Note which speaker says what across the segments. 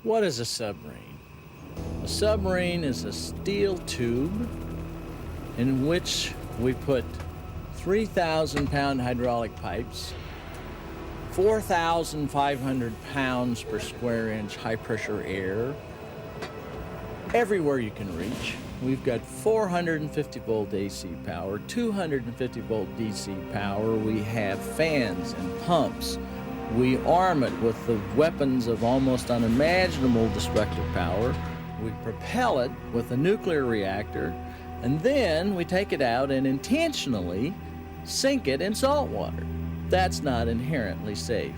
Speaker 1: What is a submarine? A submarine is a steel tube in which we put 3,000-pound hydraulic pipes, 4,500 pounds per square inch high-pressure air, everywhere you can reach. We've got 450-volt AC power, 250-volt DC power. We have fans and pumps. We arm it with the weapons of almost unimaginable destructive power. We propel it with a nuclear reactor, and then we take it out and intentionally sink it in salt water. That's not inherently safe.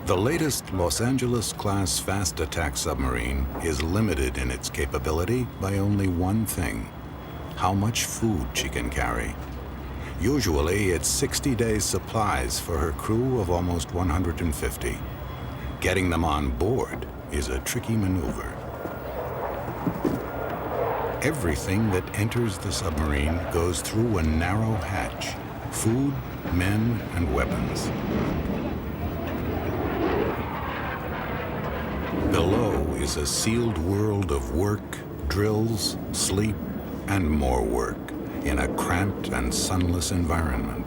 Speaker 2: The latest Los Angeles-class fast attack submarine is limited in its capability by only one thing: how much food she can carry. Usually, it's 60 days' supplies for her crew of almost 150. Getting them on board is a tricky maneuver. Everything that enters the submarine goes through a narrow hatch: food, men, and weapons. Below is a sealed world of work, drills, sleep, and more work in a cramped and sunless environment.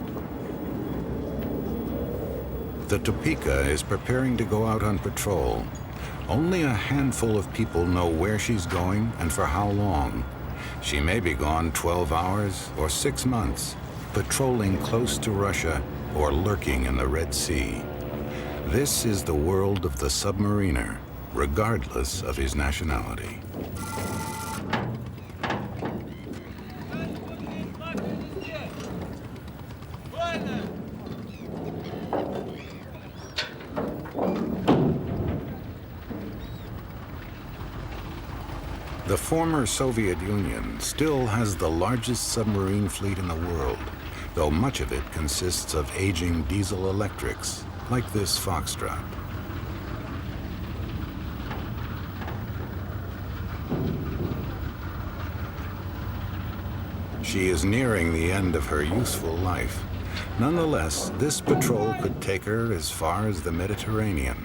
Speaker 2: The Topeka is preparing to go out on patrol. Only a handful of people know where she's going and for how long. She may be gone 12 hours or 6 months, patrolling close to Russia or lurking in the Red Sea. This is the world of the submariner, regardless of his nationality. The former Soviet Union still has the largest submarine fleet in the world, though much of it consists of aging diesel electrics, like this Foxtrot. She is nearing the end of her useful life. Nonetheless, this patrol could take her as far as the Mediterranean,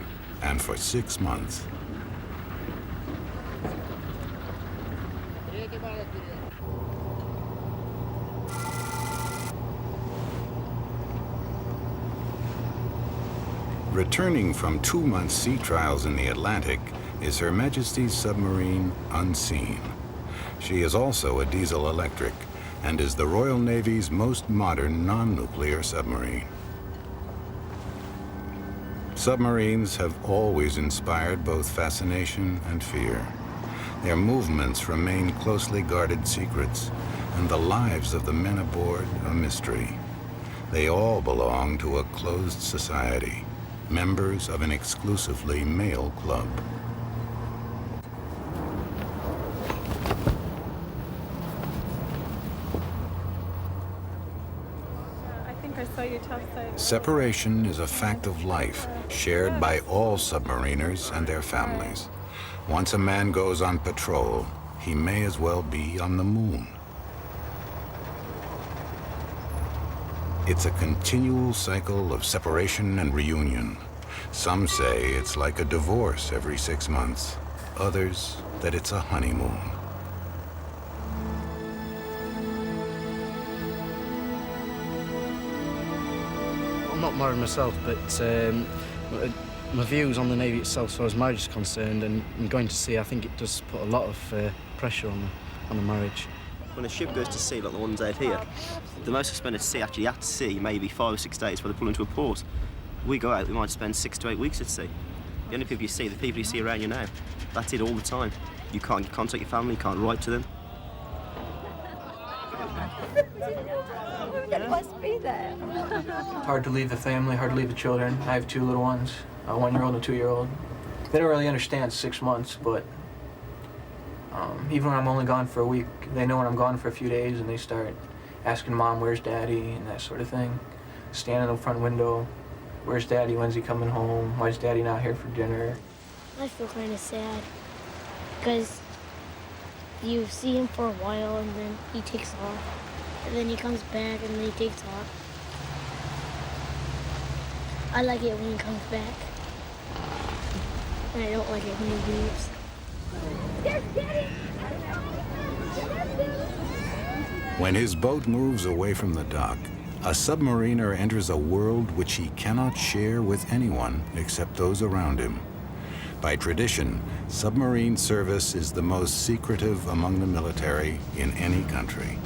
Speaker 2: and for 6 months. Returning from 2-month sea trials in the Atlantic is Her Majesty's submarine Unseen. She is also a diesel electric and is the Royal Navy's most modern non-nuclear submarine. Submarines have always inspired both fascination and fear. Their movements remain closely guarded secrets, and the lives of the men aboard a mystery. They all belong to a closed society, members of an exclusively male club. Separation is a fact of life, shared by all submariners and their families. Once a man goes on patrol, he may as well be on the moon. It's a continual cycle of separation and reunion. Some say it's like a divorce every 6 months. Others, that it's a honeymoon.
Speaker 3: I'm not married myself, but my views on the Navy itself, as far as marriage is concerned, and going to sea, I think it does put a lot of pressure on a marriage.
Speaker 4: When a ship goes to sea, like the ones out here, the most expended sea actually at sea maybe 5 or 6 days before they pull into a port. We go out, we might spend 6 to 8 weeks at sea. The only people you see are the people you see around you now. That's it all the time. You can't contact your family, you can't write to them.
Speaker 5: It must be there.
Speaker 6: Hard to leave the family, hard to leave the children. I have 2 little ones, a 1-year-old and a 2-year-old. They don't really understand 6 months, but even when I'm only gone for a week, they know when I'm gone for a few days, and they start asking Mom, where's Daddy, and that sort of thing. Standing in the front window, where's Daddy, when's he coming home, why's Daddy not here for dinner?
Speaker 5: I feel kind of sad because you see him for a while and then he takes off, and then he comes back and then he takes off. I like it when he comes back, and I don't like it when he leaves. There's Daddy!
Speaker 2: When his boat moves away from the dock, a submariner enters a world which he cannot share with anyone except those around him. By tradition, submarine service is the most secretive among the military in any country.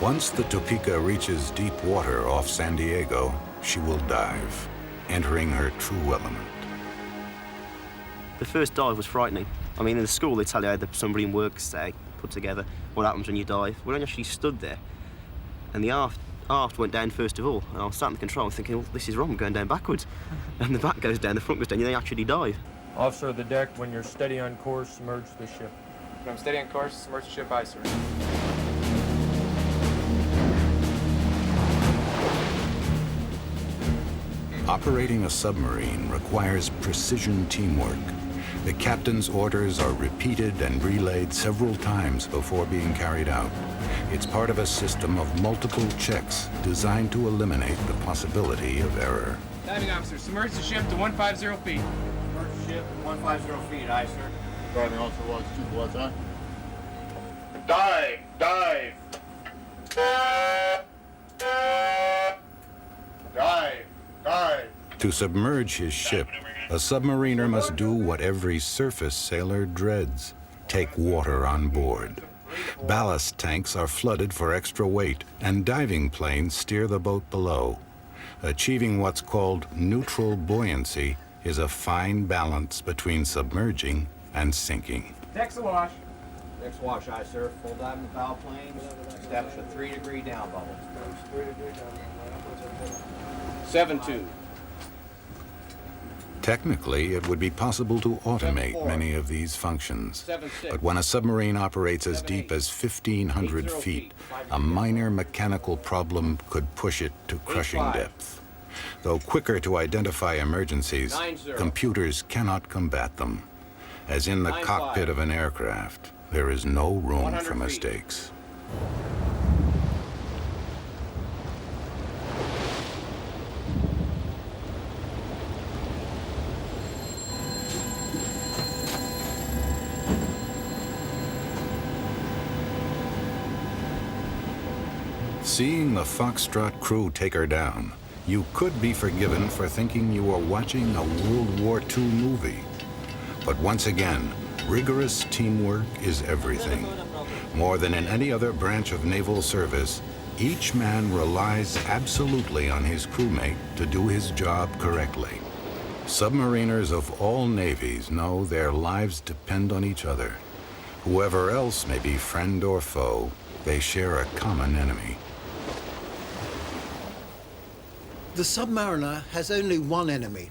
Speaker 2: Once the Topeka reaches deep water off San Diego, she will dive, entering her true element.
Speaker 4: The first dive was frightening. I mean, in the school they tell you how the submarine works, put together, what happens when you dive. When I actually stood there, and the aft went down first of all, and I was sat in the control thinking, well, this is wrong, I'm going down backwards. And the back goes down, the front goes down, you then actually dive.
Speaker 7: Officer of the deck, when you're steady on course, submerge the ship.
Speaker 8: When I'm steady on course, submerge the ship, aye, sir.
Speaker 2: Operating a submarine requires precision teamwork. The captain's orders are repeated and relayed several times before being carried out. It's part of a system of multiple checks designed to eliminate the possibility of error.
Speaker 8: Diving officer, submerge the ship to 150 feet.
Speaker 9: Submerge the ship to 150 feet, aye, sir.
Speaker 10: Driving also was 2 bloods, huh?
Speaker 9: Dive! Dive! Dive! Dive!
Speaker 2: To submerge his ship, a submariner must do what every surface sailor dreads: take water on board. Ballast tanks are flooded for extra weight, and diving planes steer the boat below. Achieving what's called neutral buoyancy is a fine balance between submerging and sinking.
Speaker 8: Deck's awash.
Speaker 9: Next wash, aye, sir. Full dive in the bow planes. Establish a 3-degree down bubble. 7-2.
Speaker 2: Technically, it would be possible to automate many of these functions. But when a submarine operates as deep as 1,500 feet, a minor mechanical problem could push it to crushing depth. Though quicker to identify emergencies, computers cannot combat them. As in the cockpit of an aircraft, there is no room for mistakes. Seeing the Foxtrot crew take her down, you could be forgiven for thinking you were watching a World War II movie. But once again, rigorous teamwork is everything. More than in any other branch of naval service, each man relies absolutely on his crewmate to do his job correctly. Submariners of all navies know their lives depend on each other. Whoever else may be friend or foe, they share a common enemy.
Speaker 11: The submariner has only one enemy,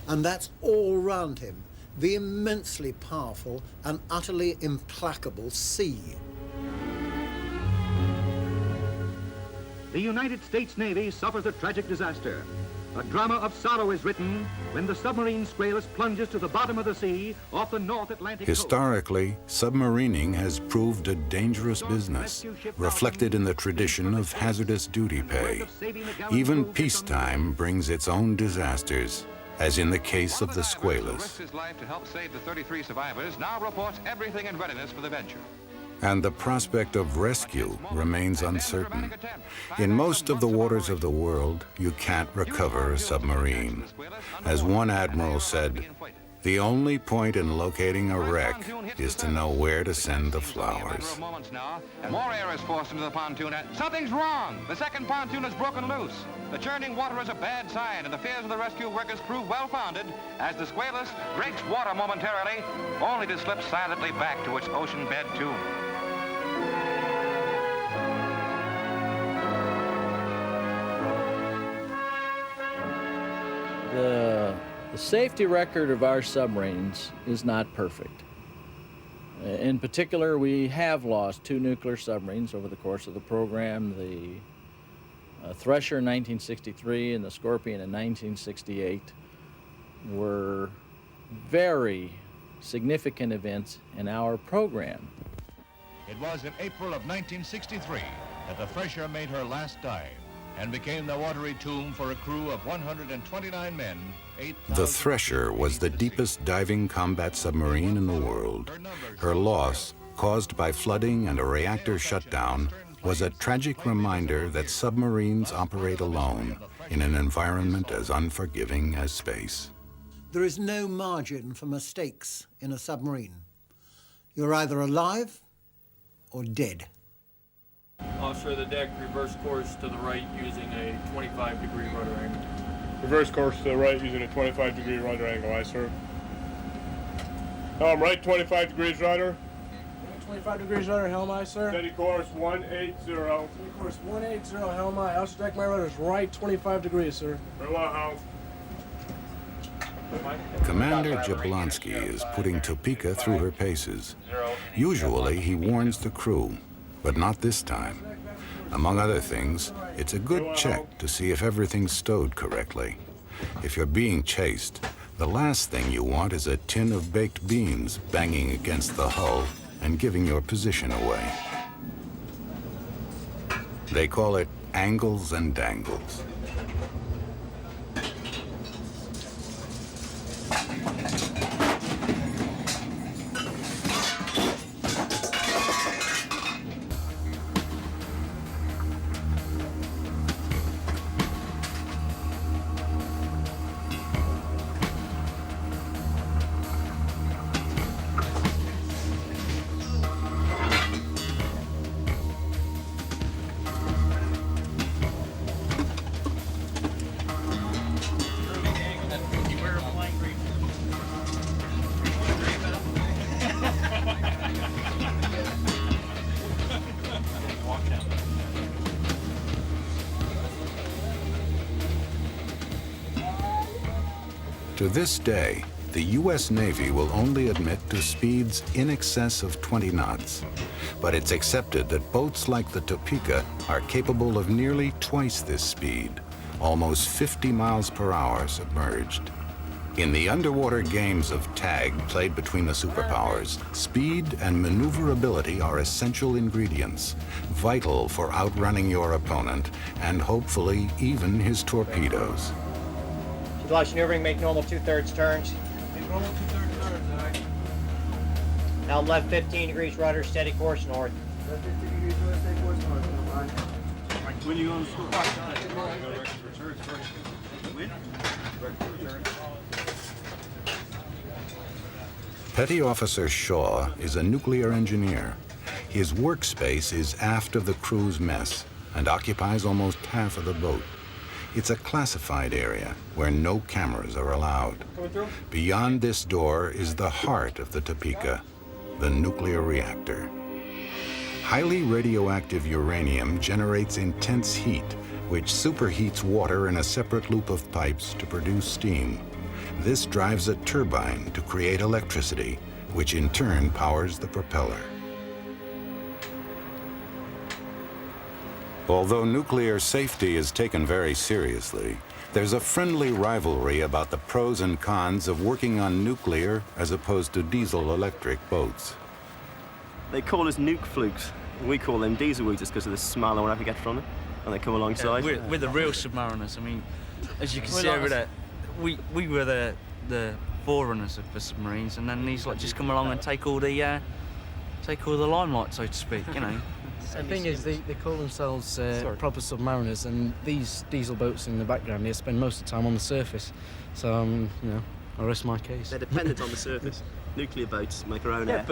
Speaker 11: and that's all around him, the immensely powerful and utterly implacable sea.
Speaker 12: The United States Navy suffers a tragic disaster. A drama of sorrow is written when the submarine Squalus plunges to the bottom of the sea off the North Atlantic coast.
Speaker 2: Historically, submarining has proved a dangerous business, reflected in the tradition of hazardous duty pay. Even peacetime brings its own disasters, as in the case of the Squalus.
Speaker 13: Risked his life to help save the 33 survivors, now reports everything in readiness for the venture.
Speaker 2: And the prospect of rescue remains uncertain. In most of the waters of the world, you can't recover a submarine. As one admiral said, the only point in locating a wreck is to know where to send the flowers.
Speaker 13: More air is forced into the pontoon and something's wrong. The second pontoon has broken loose. The churning water is a bad sign, and the fears of the rescue workers prove well-founded as the Squalus breaks water momentarily, only to slip silently back to its ocean bed tomb.
Speaker 1: The safety record of our submarines is not perfect. In particular, we have lost 2 nuclear submarines over the course of the program, the Thresher in 1963 and the Scorpion in 1968 were very significant events in our program.
Speaker 14: It was in April of 1963 that the Thresher made her last dive and became the watery tomb for a crew of 129 men.
Speaker 2: The Thresher was the deepest diving combat submarine in the world. Her loss, caused by flooding and a reactor shutdown, was a tragic reminder that submarines operate alone in an environment as unforgiving as space.
Speaker 11: There is no margin for mistakes in a submarine. You're either alive or dead.
Speaker 7: Offshore the deck, reverse course to the right using a 25-degree rudder angle.
Speaker 10: Reverse course to the right using a 25-degree rudder angle, aye, sir. Helm right, 25 degrees rudder.
Speaker 15: 25 degrees rudder, helm aye, sir.
Speaker 10: Steady course 180.
Speaker 15: Steady course 180, helm aye. Offshore deck, my rudder's right, 25 degrees, sir.
Speaker 10: Very well, helm.
Speaker 2: Commander Jablonski is putting Topeka through her paces. Usually, he warns the crew, but not this time. Among other things, it's a good check to see if everything's stowed correctly. If you're being chased, the last thing you want is a tin of baked beans banging against the hull and giving your position away. They call it angles and dangles. To this day, the U.S. Navy will only admit to speeds in excess of 20 knots. But it's accepted that boats like the Topeka are capable of nearly twice this speed, almost 50 miles per hour submerged. In the underwater games of tag played between the superpowers, speed and maneuverability are essential ingredients, vital for outrunning your opponent and hopefully even his torpedoes.
Speaker 16: Flush maneuvering, make normal 2/3 turns.
Speaker 15: Make normal 2/3 turns, aye.
Speaker 16: Now left 15 degrees rudder, steady course north.
Speaker 15: Left 15 degrees rudder, steady course north, aye.
Speaker 10: When you on the school?
Speaker 2: Petty Officer Shaw is a nuclear engineer. His workspace is aft of the crew's mess and occupies almost half of the boat. It's a classified area where no cameras are allowed. Beyond this door is the heart of the Topeka, the nuclear reactor. Highly radioactive uranium generates intense heat, which superheats water in a separate loop of pipes to produce steam. This drives a turbine to create electricity, which in turn powers the propeller. Although nuclear safety is taken very seriously, there's a friendly rivalry about the pros and cons of working on nuclear as opposed to diesel-electric boats.
Speaker 4: They call us nuke flukes. We call them diesel weeds because of the smell I get from them, and they come alongside.
Speaker 3: We're the real submariners. I mean, as you can see over there, we were the forerunners of the submarines, and then these like just come along and take all the limelight, so to speak. You know.
Speaker 6: The thing is, they call themselves proper submariners, and these diesel boats in the background, they spend most of the time on the surface. So, you know, I rest my case.
Speaker 4: They're dependent on the surface. Nuclear boats make our own air,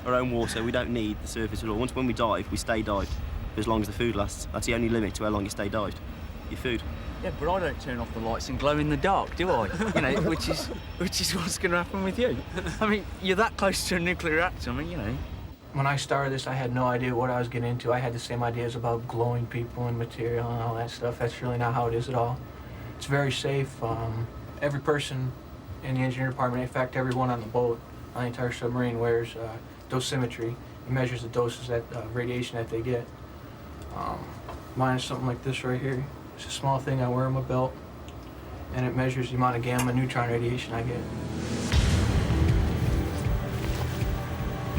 Speaker 4: our own water. We don't need the surface at all. When we dive, we stay dived for as long as the food lasts. That's the only limit to how long you stay dived. Your food.
Speaker 3: Yeah, but I don't turn off the lights and glow in the dark, do I? You know, which is what's going to happen with you. I mean, you're that close to a nuclear reactor. I mean, you know.
Speaker 6: When I started this, I had no idea what I was getting into. I had the same ideas about glowing people and material and all that stuff. That's really not how it is at all. It's very safe. Every person in the engineering department, in fact, everyone on the boat, on the entire submarine, wears dosimetry. It measures the doses that radiation that they get. Mine is something like this right here. It's a small thing I wear on my belt, and it measures the amount of gamma neutron radiation I get.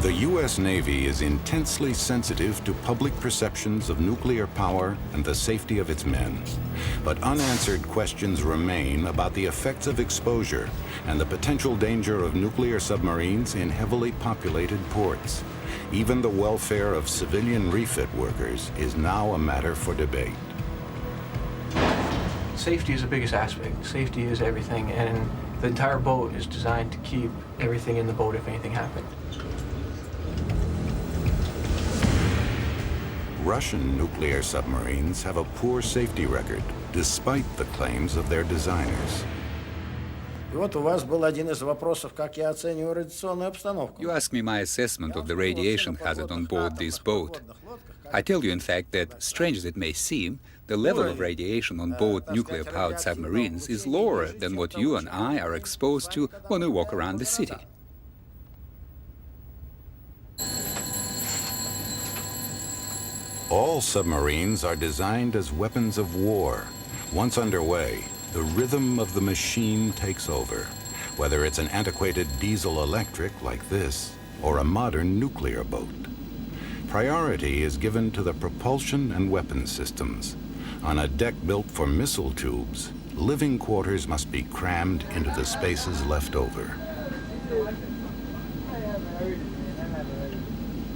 Speaker 2: The U.S. Navy is intensely sensitive to public perceptions of nuclear power and the safety of its men. But unanswered questions remain about the effects of exposure and the potential danger of nuclear submarines in heavily populated ports. Even the welfare of civilian refit workers is now a matter for debate.
Speaker 6: Safety is the biggest aspect. Safety is everything, and the entire boat is designed to keep everything in the boat if anything happened.
Speaker 2: Russian nuclear submarines have a poor safety record, despite the claims of their designers.
Speaker 17: You ask me my assessment of the radiation hazard on board this boat. I tell you, in fact, that, strange as it may seem, the level of radiation on board nuclear-powered submarines is lower than what you and I are exposed to when we walk around the city.
Speaker 2: All submarines are designed as weapons of war. Once underway, the rhythm of the machine takes over, whether it's an antiquated diesel-electric like this or a modern nuclear boat. Priority is given to the propulsion and weapon systems. On a deck built for missile tubes, living quarters must be crammed into the spaces left over.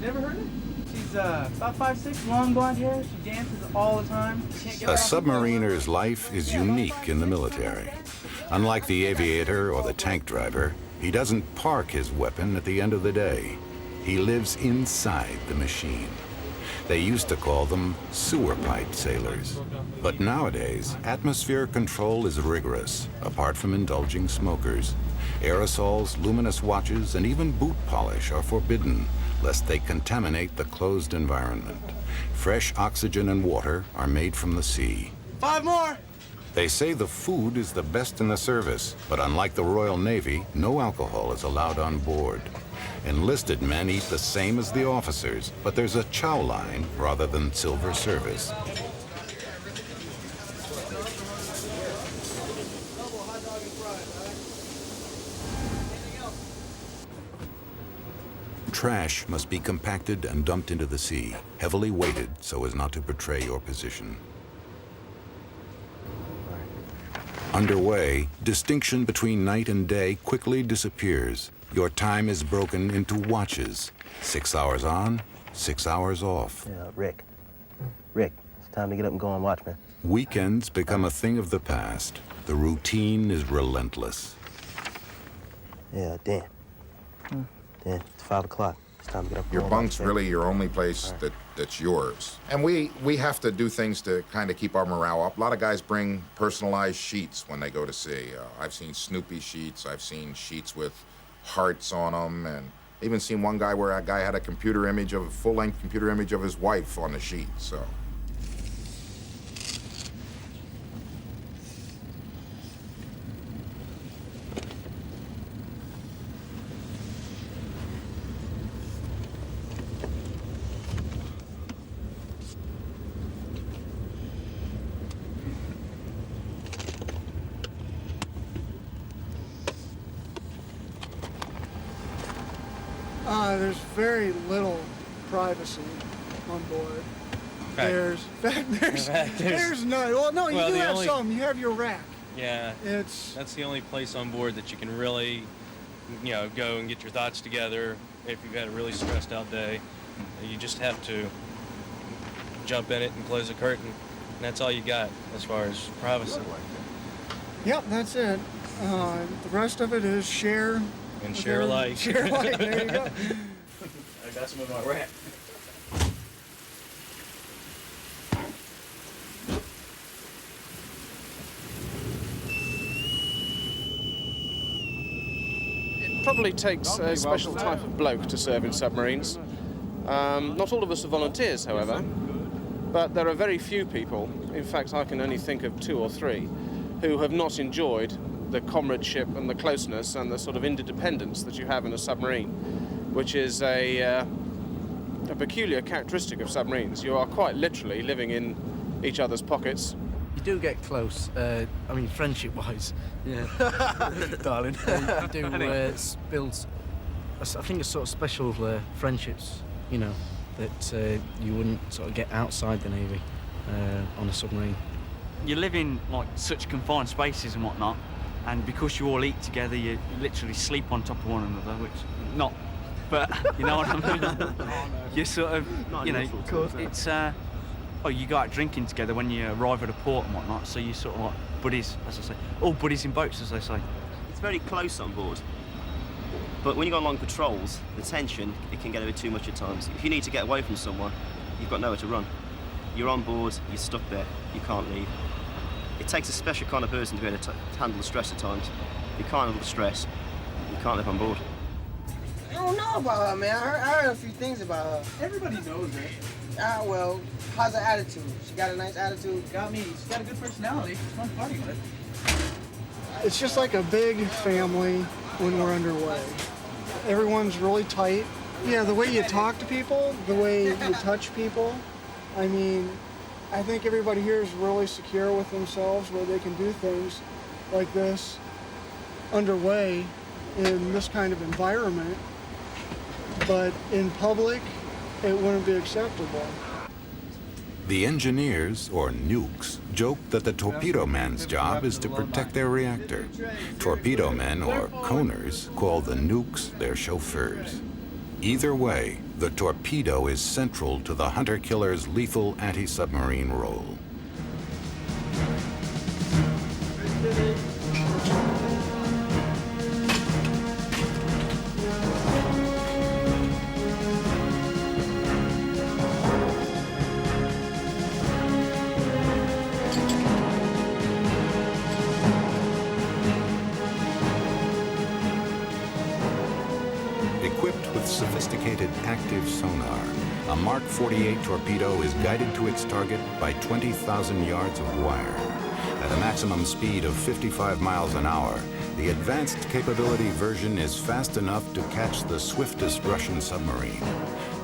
Speaker 18: Never heard it? She's about 5'6", long blonde hair. She dances all the time.
Speaker 2: A submariner's life is unique in the military. Unlike the aviator or the tank driver, he doesn't park his weapon at the end of the day. He lives inside the machine. They used to call them sewer pipe sailors. But nowadays, atmosphere control is rigorous, apart from indulging smokers. Aerosols, luminous watches, and even boot polish are forbidden, lest they contaminate the closed environment. Fresh oxygen and water are made from the sea.
Speaker 18: 5 more!
Speaker 2: They say the food is the best in the service, but unlike the Royal Navy, no alcohol is allowed on board. Enlisted men eat the same as the officers, but there's a chow line rather than silver service. Trash must be compacted and dumped into the sea, heavily weighted so as not to betray your position. Underway, distinction between night and day quickly disappears. Your time is broken into watches. 6 hours on, 6 hours off.
Speaker 4: Yeah, Rick, it's time to get up and go on watch, man.
Speaker 2: Weekends become a thing of the past. The routine is relentless.
Speaker 4: Yeah, Dan, it's 5 o'clock. It's time to get up and
Speaker 19: Your
Speaker 4: go on
Speaker 19: bunk's
Speaker 4: watch,
Speaker 19: really your only place that's yours. And we have to do things to kind of keep our morale up. A lot of guys bring personalized sheets when they go to sea. I've seen Snoopy sheets. I've seen sheets with hearts on them, and even seen one guy where a guy had a full-length computer image of his wife on the sheet, so.
Speaker 20: there's very little privacy on board.
Speaker 21: Okay.
Speaker 20: There's none. Well, no, you
Speaker 21: Well,
Speaker 20: do
Speaker 21: the
Speaker 20: have
Speaker 21: only-
Speaker 20: some. You have your rack.
Speaker 21: Yeah, that's the only place on board that you can really, go and get your thoughts together if you've had a really stressed out day. You just have to jump in it and close the curtain, and that's all you got as far as privacy.
Speaker 20: Yep, that's it. The rest of it is share.
Speaker 21: And share alike.
Speaker 20: Share alike, there you go.
Speaker 21: I got some in my rack.
Speaker 22: Probably takes a special type of bloke to serve in submarines. Not all of us are volunteers, however, but there are very few people, in fact I can only think of 2 or 3, who have not enjoyed the comradeship and the closeness and the sort of interdependence that you have in a submarine, which is a peculiar characteristic of submarines. You are quite literally living in each other's pockets.
Speaker 23: You do get close, friendship-wise. Yeah. Darling. You do build, I think, a sort of special friendships, that you wouldn't sort of get outside the Navy on a submarine.
Speaker 3: You live in like such confined spaces and whatnot, and because you all eat together, you literally sleep on top of one another, which not, but you know what I mean. You sort of, it's you go out drinking together when you arrive at a port and whatnot, so you sort of like buddies, as I say, all buddies in boats, as they say.
Speaker 4: It's very close on board, but when you go on long patrols, the tension, it can get a bit too much at times. If you need to get away from someone, you've got nowhere to run. You're on board, you're stuck there, you can't leave. It takes a special kind of person to be able to handle the stress at times. If you can't handle the stress, you can't live on board.
Speaker 18: I don't know about her, man. I heard a few things about her. Everybody knows her. Well, how's her attitude? She got a nice attitude? She's got a good personality. It's fun party with.
Speaker 20: It's just like a big family when we're underway. Everyone's really tight. Yeah, the way you talk to people, the way you touch people. I mean, I think everybody here is really secure with themselves where they can do things like this underway in this kind of environment. But in public, it wouldn't be acceptable.
Speaker 2: The engineers, or nukes, joke that the torpedo man's job is to protect their reactor. Torpedo men, or coners, call the nukes their chauffeurs. Either way, the torpedo is central to the hunter-killer's lethal anti-submarine role. Sophisticated active sonar, a Mark 48 torpedo is guided to its target by 20,000 yards of wire. At a maximum speed of 55 miles an hour, the advanced capability version is fast enough to catch the swiftest Russian submarine.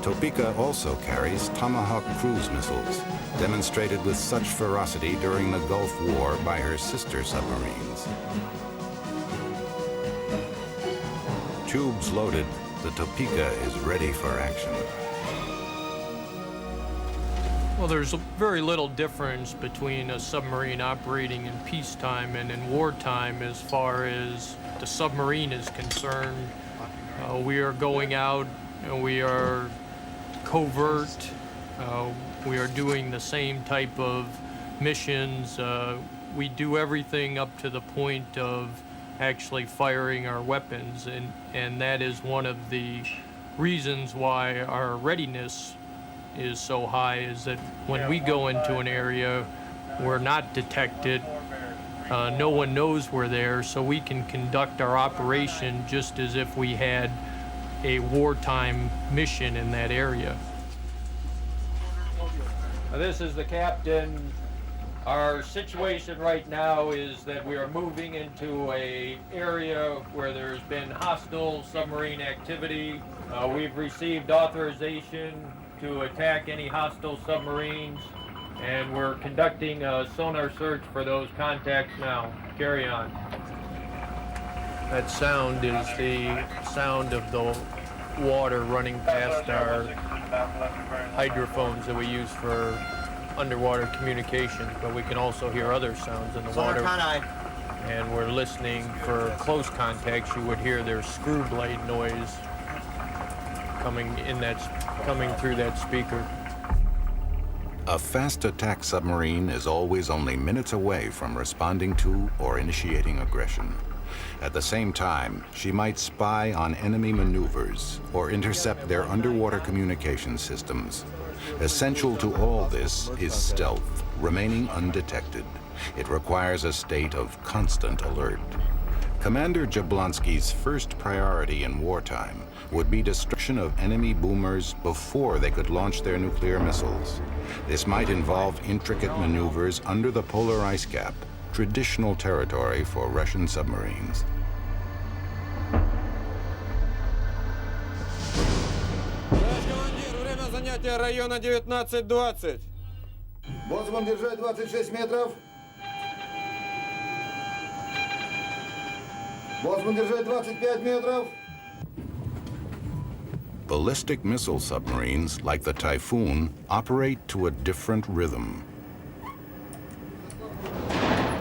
Speaker 2: Topeka also carries Tomahawk cruise missiles, demonstrated with such ferocity during the Gulf War by her sister submarines. Tubes loaded, the Topeka is ready for action.
Speaker 7: Well, there's very little difference between a submarine operating in peacetime and in wartime as far as the submarine is concerned. We are going out and we are covert. We are doing the same type of missions. We do everything up to the point of actually firing our weapons, and that is one of the reasons why our readiness is so high, is that when we go into an area, we're not detected. No one knows we're there, so we can conduct our operation just as if we had a wartime mission in that area. This is the captain. Our situation right now is that we are moving into an area where there's been hostile submarine activity. We've received authorization to attack any hostile submarines, and we're conducting a sonar search for those contacts now. Carry on. That sound is the sound of the water running past our hydrophones that we use for underwater communication, but we can also hear other sounds in the water. And we're listening for close contacts. You would hear their screw blade noise coming through that speaker.
Speaker 2: A fast attack submarine is always only minutes away from responding to or initiating aggression. At the same time, she might spy on enemy maneuvers or intercept their underwater communication systems. Essential to all this is stealth, remaining undetected. It requires a state of constant alert. Commander Jablonski's first priority in wartime would be destruction of enemy boomers before they could launch their nuclear missiles. This might involve intricate maneuvers under the polar ice cap, traditional territory for Russian submarines.
Speaker 5: Района 19-20. Боцман, держать 26 метров. Боцман, держать 25 метров.
Speaker 2: Ballistic missile submarines, like the Typhoon, operate to a different rhythm.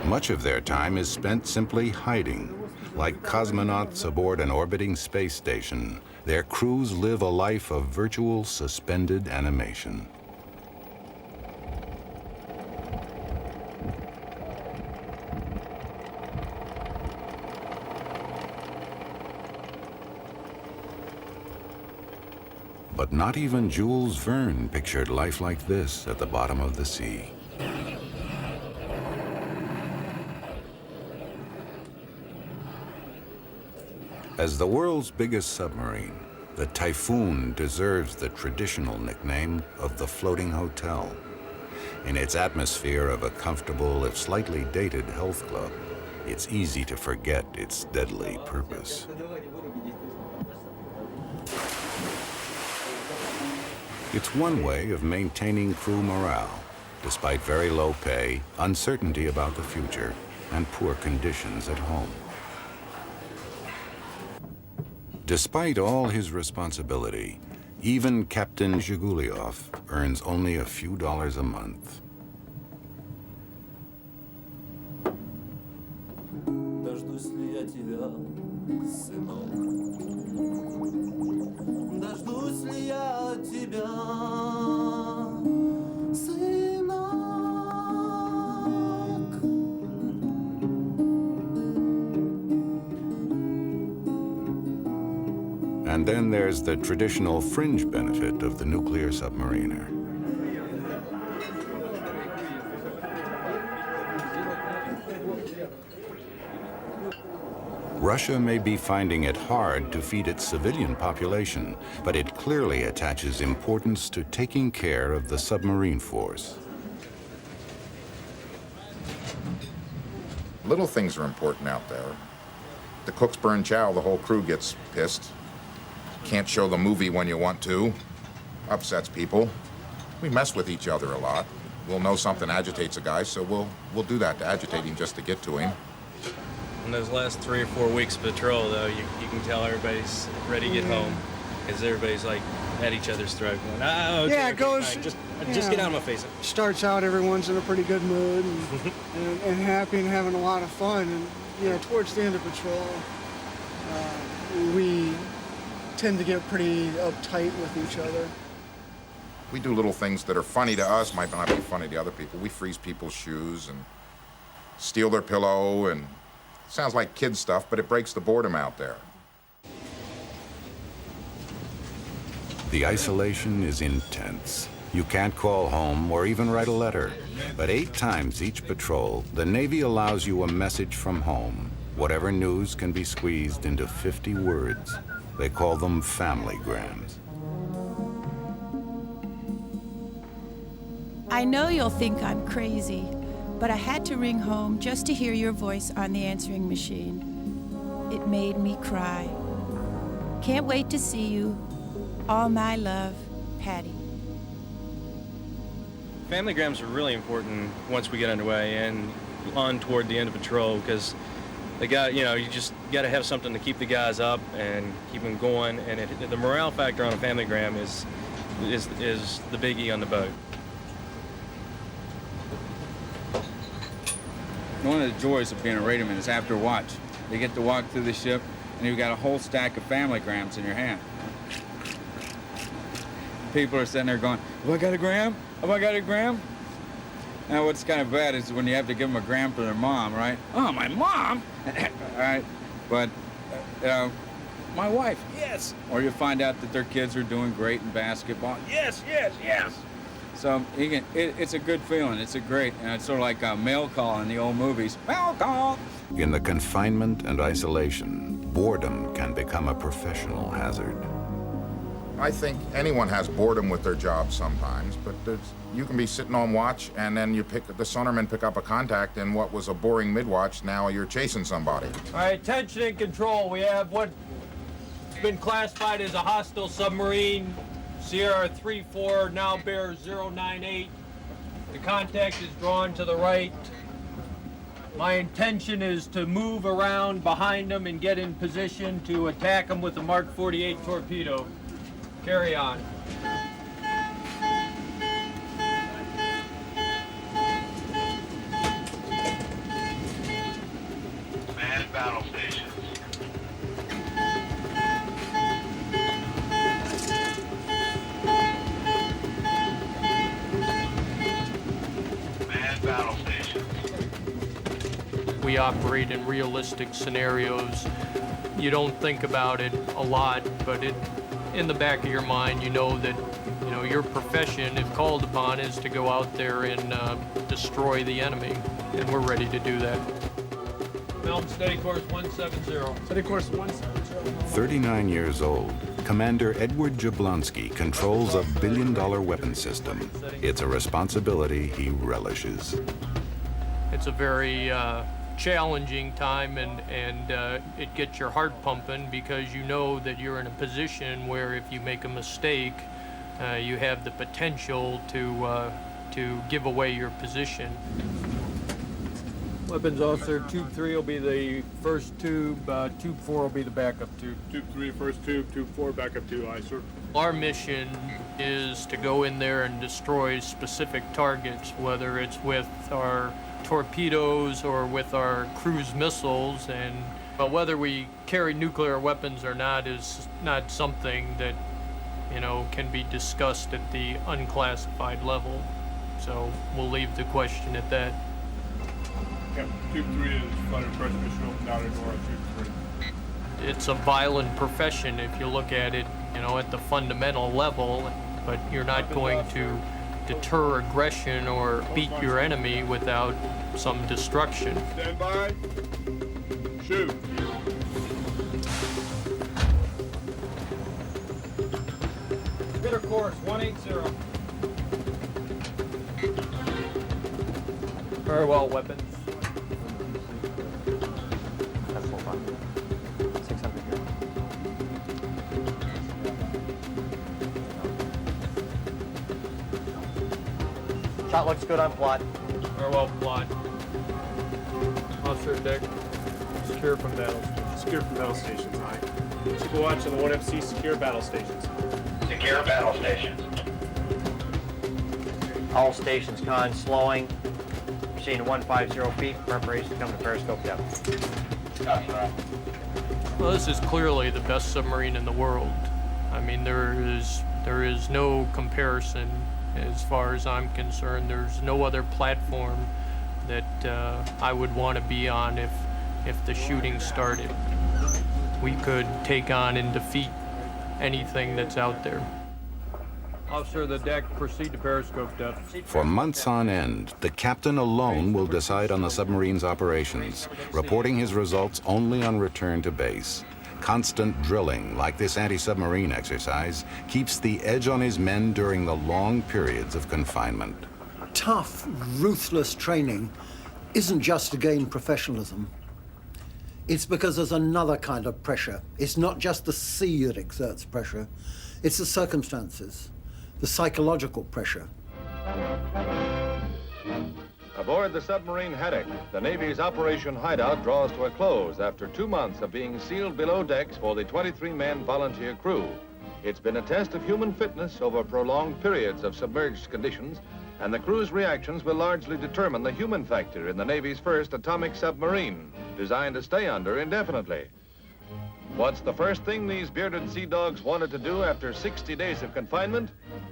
Speaker 2: Much of their time is spent simply hiding. Like cosmonauts aboard an orbiting space station, their crews live a life of virtual suspended animation. But not even Jules Verne pictured life like this at the bottom of the sea. As the world's biggest submarine, the Typhoon deserves the traditional nickname of the floating hotel. In its atmosphere of a comfortable, if slightly dated health club, it's easy to forget its deadly purpose. It's one way of maintaining crew morale, despite very low pay, uncertainty about the future, and poor conditions at home. Despite all his responsibility, even Captain Zhiguliov earns only a few dollars a month.
Speaker 8: Дождусь ли я тебя, сынок? Дождусь ли я тебя, сынок?
Speaker 2: And then there's the traditional fringe benefit of the nuclear submariner. Russia may be finding it hard to feed its civilian population, but it clearly attaches importance to taking care of the submarine force.
Speaker 19: Little things are important out there. The cooks burn chow, the whole crew gets pissed. Can't show the movie when you want to. Upsets people. We mess with each other a lot. We'll know something agitates a guy, so we'll do that to agitate him just to get to him.
Speaker 21: In those last 3 or 4 weeks of patrol, though, you can tell everybody's ready to get home, because everybody's like at each other's throat going, oh, okay,
Speaker 20: yeah, it goes.
Speaker 21: Fine, just get out of my face.
Speaker 20: Starts out, everyone's in a pretty good mood and happy and having a lot of fun. And yeah, towards the end of patrol, we tend to get pretty uptight with each other.
Speaker 19: We do little things that are funny to us, might not be funny to other people. We freeze people's shoes and steal their pillow, and sounds like kid stuff, but it breaks the boredom out there.
Speaker 2: The isolation is intense. You can't call home or even write a letter. But 8 times each patrol, the Navy allows you a message from home. Whatever news can be squeezed into 50 words. They call them family-grams.
Speaker 9: I know you'll think I'm crazy, but I had to ring home just to hear your voice on the answering machine. It made me cry. Can't wait to see you. All my love, Patty.
Speaker 21: Family grams are really important once we get underway and on toward the end of patrol, because they got, you know, you just got to have something to keep the guys up and keep them going. And the morale factor on a familygram is the biggie on the boat.
Speaker 1: One of the joys of being a radarman is after watch. You get to walk through the ship and you've got a whole stack of familygrams in your hand. People are sitting there going, have I got a gram? Have I got a gram? Now what's kind of bad is when you have to give them a gram for their mom, right? Oh, my mom? All right, but my wife, yes. Or you find out that their kids are doing great in basketball. Yes, yes, yes. So it's a good feeling. It's it's sort of like a mail call in the old movies. Mail call.
Speaker 2: In the confinement and isolation, boredom can become a professional hazard.
Speaker 19: I think anyone has boredom with their job sometimes, but you can be sitting on watch and then the sonarmen pick up a contact, and what was a boring mid-watch, now you're chasing somebody.
Speaker 7: All right, attention and control. We have what's been classified as a hostile submarine. Sierra 34 now bears 098. The contact is drawn to the right. My intention is to move around behind them and get in position to attack them with a Mark 48 torpedo. Carry on.
Speaker 14: Man battle stations. Man battle stations.
Speaker 7: We operate in realistic scenarios. You don't think about it a lot, but in the back of your mind, you know that your profession, if called upon, is to go out there and destroy the enemy, and we're ready to do that. Helm, steady course 170.
Speaker 15: Steady course 170.
Speaker 2: 39 years old, Commander Edward Jablonski controls a billion-dollar weapon system. It's a responsibility he relishes.
Speaker 7: It's a very challenging time, and it gets your heart pumping, because you know that you're in a position where if you make a mistake, you have the potential to give away your position. Weapons officer, tube 3 will be the first tube, tube 4 will be the backup tube.
Speaker 10: Tube 3, first tube, tube 4, backup tube, aye, sir.
Speaker 7: Our mission is to go in there and destroy specific targets, whether it's with our torpedoes or with our cruise missiles, and whether we carry nuclear weapons or not is not something that can be discussed at the unclassified level. So we'll leave the question at that.
Speaker 10: Yep, tube 3 is under pressure mission down in Nora, tube 3.
Speaker 7: It's a violent profession if you look at it, at the fundamental level, but you're not going to deter aggression or beat your enemy without some destruction.
Speaker 10: Stand by. Shoot.
Speaker 7: Bitter course 180. Very well, weapons.
Speaker 12: That's full fun. 600 here.
Speaker 16: Shot looks good on plot.
Speaker 7: Very well, plot. Officer deck. Secure from battle.
Speaker 22: Secure from battle stations, aye. Keep a watch on the 1FC secure battle stations.
Speaker 14: Secure battle stations.
Speaker 16: All stations con slowing. Machine 150 feet. Preparation to come to periscope depth.
Speaker 7: Well, this is clearly the best submarine in the world. I mean, there is no comparison as far as I'm concerned. There's no other platform that I would want to be on if the shooting started. We could take on and defeat anything that's out there. Officer of the deck, proceed to periscope depth.
Speaker 2: For months on end, the captain alone will decide on the submarine's operations, reporting his results only on return to base. Constant drilling, like this anti-submarine exercise, keeps the edge on his men during the long periods of confinement.
Speaker 11: Tough, ruthless training isn't just to gain professionalism. It's because there's another kind of pressure. It's not just the sea that exerts pressure, it's the circumstances, the psychological pressure.
Speaker 14: Aboard the submarine Haddock, the Navy's Operation Hideout draws to a close after 2 months of being sealed below decks for the 23-man volunteer crew. It's been a test of human fitness over prolonged periods of submerged conditions, and the crew's reactions will largely determine the human factor in the Navy's first atomic submarine, designed to stay under indefinitely. What's the first thing these bearded sea dogs wanted to do after 60 days of confinement?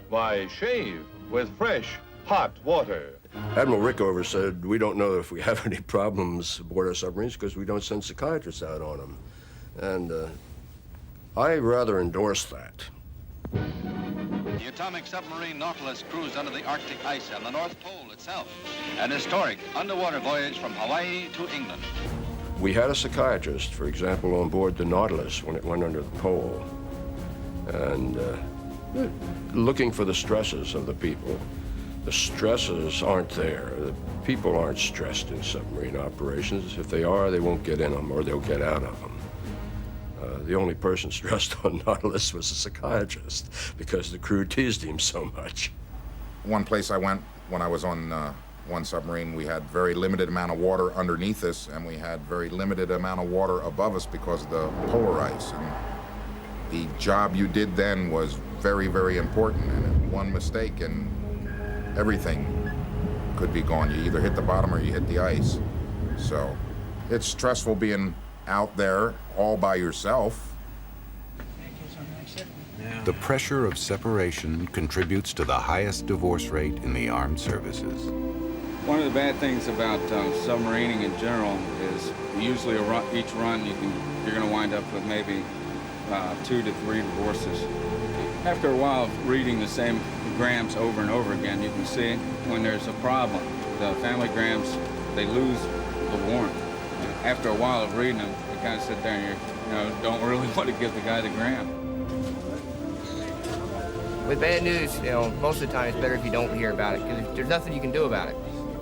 Speaker 14: Why, shave with fresh, hot water.
Speaker 6: Admiral Rickover said, we don't know if we have any problems aboard our submarines because we don't send psychiatrists out on them. And I rather endorse that.
Speaker 13: The atomic submarine Nautilus cruised under the Arctic ice and the North Pole itself. An historic underwater voyage from Hawaii to England.
Speaker 6: We had a psychiatrist, for example, on board the Nautilus when it went under the pole. And looking for the stresses of the people. The stresses aren't there. The people aren't stressed in submarine operations. If they are, they won't get in them or they'll get out of them. The only person stressed on Nautilus was the psychiatrist because the crew teased him so much.
Speaker 19: One place I went when I was on one submarine, we had very limited amount of water underneath us, and we had very limited amount of water above us because of the polar ice. And the job you did then was very, very important, and one mistake and everything could be gone. You either hit the bottom or you hit the ice. So it's stressful being out there all by yourself.
Speaker 2: The pressure of separation contributes to the highest divorce rate in the armed services.
Speaker 1: One of the bad things about submarining in general is usually each run you're going to wind up with maybe 2 to 3 divorces. After a while of reading the same grams over and over again, you can see when there's a problem. The family grams, they lose the warmth. After a while of reading them, you kind of sit there and you don't really want to give the guy the gram.
Speaker 17: With bad news, most of the time it's better if you don't hear about it, because there's nothing you can do about it.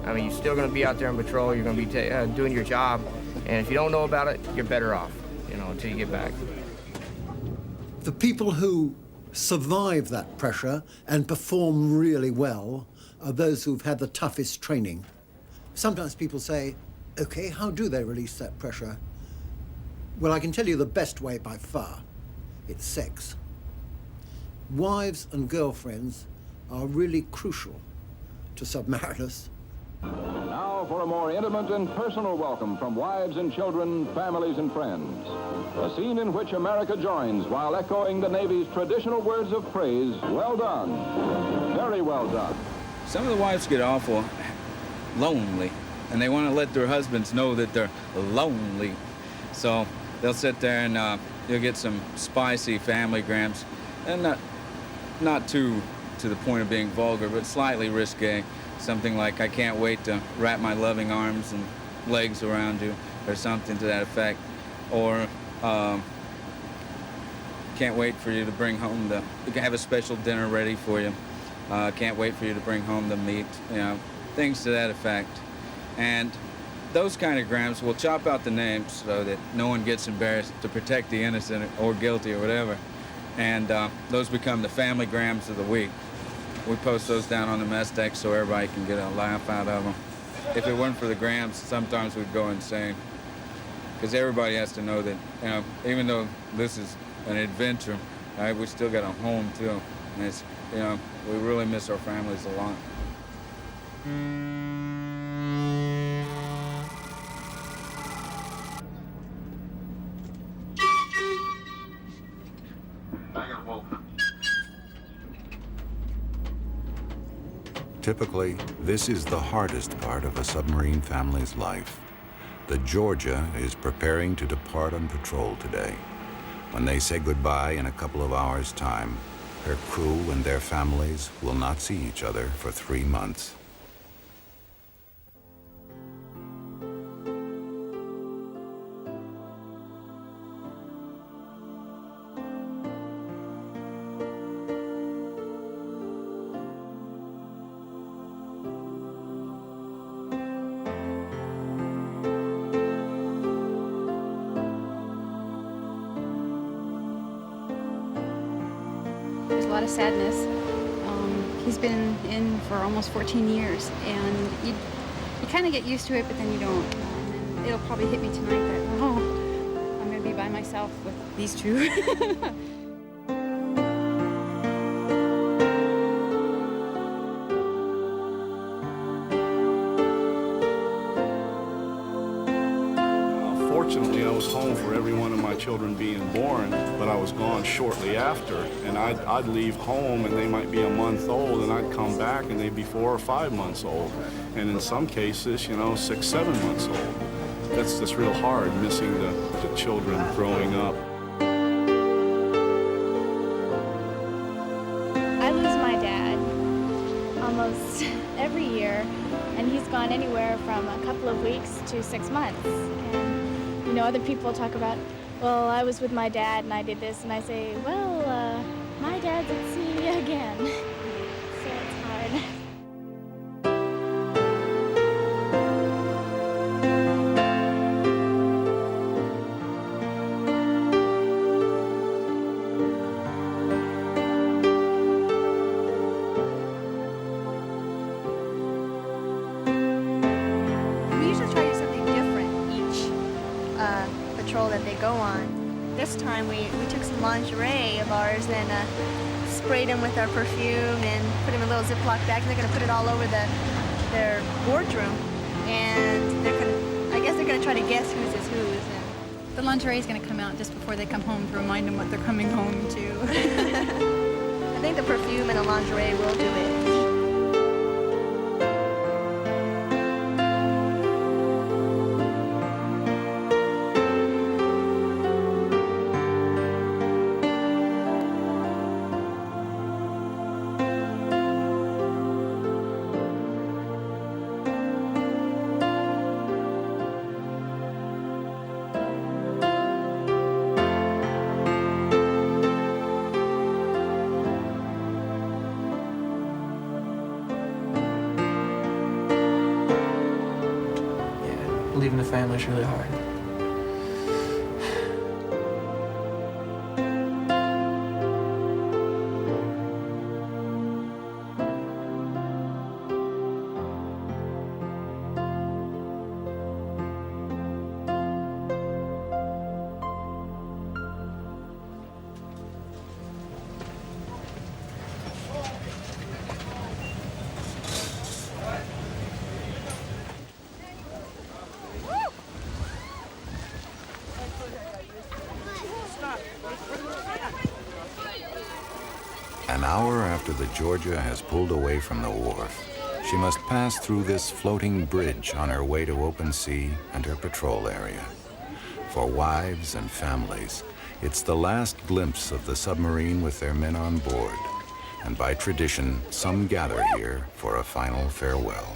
Speaker 17: I mean, you're still going to be out there on patrol, you're going to be doing your job, and if you don't know about it, you're better off, until you get back.
Speaker 11: The people who survive that pressure and perform really well are those who've had the toughest training. Sometimes people say, okay, how do they release that pressure? Well, I can tell you the best way by far. It's sex. Wives and girlfriends are really crucial to submariners.
Speaker 24: Now for a more intimate and personal welcome from wives and children, families and friends. A scene in which America joins while echoing the Navy's traditional words of praise, well done, very well done.
Speaker 1: Some of the wives get awful lonely, and they want to let their husbands know that they're lonely. So they'll sit there and you'll get some spicy family grams, and not too to the point of being vulgar, but slightly risque. Something like, I can't wait to wrap my loving arms and legs around you, or something to that effect. Or, can't wait for you to bring home you can have a special dinner ready for you. Can't wait for you to bring home the meat, things to that effect. And those kind of grams will chop out the names so that no one gets embarrassed, to protect the innocent or guilty or whatever. And those become the family grams of the week. We post those down on the mess deck so everybody can get a laugh out of them. If it weren't for the grams, sometimes we'd go insane. Because everybody has to know that, even though this is an adventure, right, we still got a home too. And it's, we really miss our families a lot.
Speaker 2: Typically, this is the hardest part of a submarine family's life. The Georgia is preparing to depart on patrol today. When they say goodbye in a couple of hours' time, her crew and their families will not see each other for 3 months.
Speaker 25: There's a lot of sadness. He's been in for almost 14 years, and
Speaker 3: you kind of get used to it, but then you don't. And then it'll probably hit me tonight that, oh, I'm going to be by myself with these two.
Speaker 4: Fortunately, I was home for every one of my children being born, but I was gone shortly after. And I'd leave home and they might be a month old, and I'd come back and they'd be 4 or 5 months old. And in some cases, 6, 7 months old. That's just real hard, missing the children growing up.
Speaker 18: I lose my dad almost every year, and he's gone anywhere from a couple of weeks to 6 months. And other people talk about, well, I was with my dad and I did this, and I say, well, my dad's at sea again. So it's hard.
Speaker 23: We usually try to do something different each patrol that they go on. This time we took some lingerie of ours and sprayed them with our perfume and put them in little Ziploc bags. And they're going to put it all over their wardroom, and I guess they're going to try to guess whose is whose. And
Speaker 3: The lingerie is going to come out just before they come home to remind them what they're coming home to.
Speaker 23: I think the perfume and the lingerie will do it.
Speaker 12: Leaving the family is really hard.
Speaker 2: An hour after the Georgia has pulled away from the wharf, she must pass through this floating bridge on her way to open sea and her patrol area. For wives and families, it's the last glimpse of the submarine with their men on board. And by tradition, some gather here for a final farewell.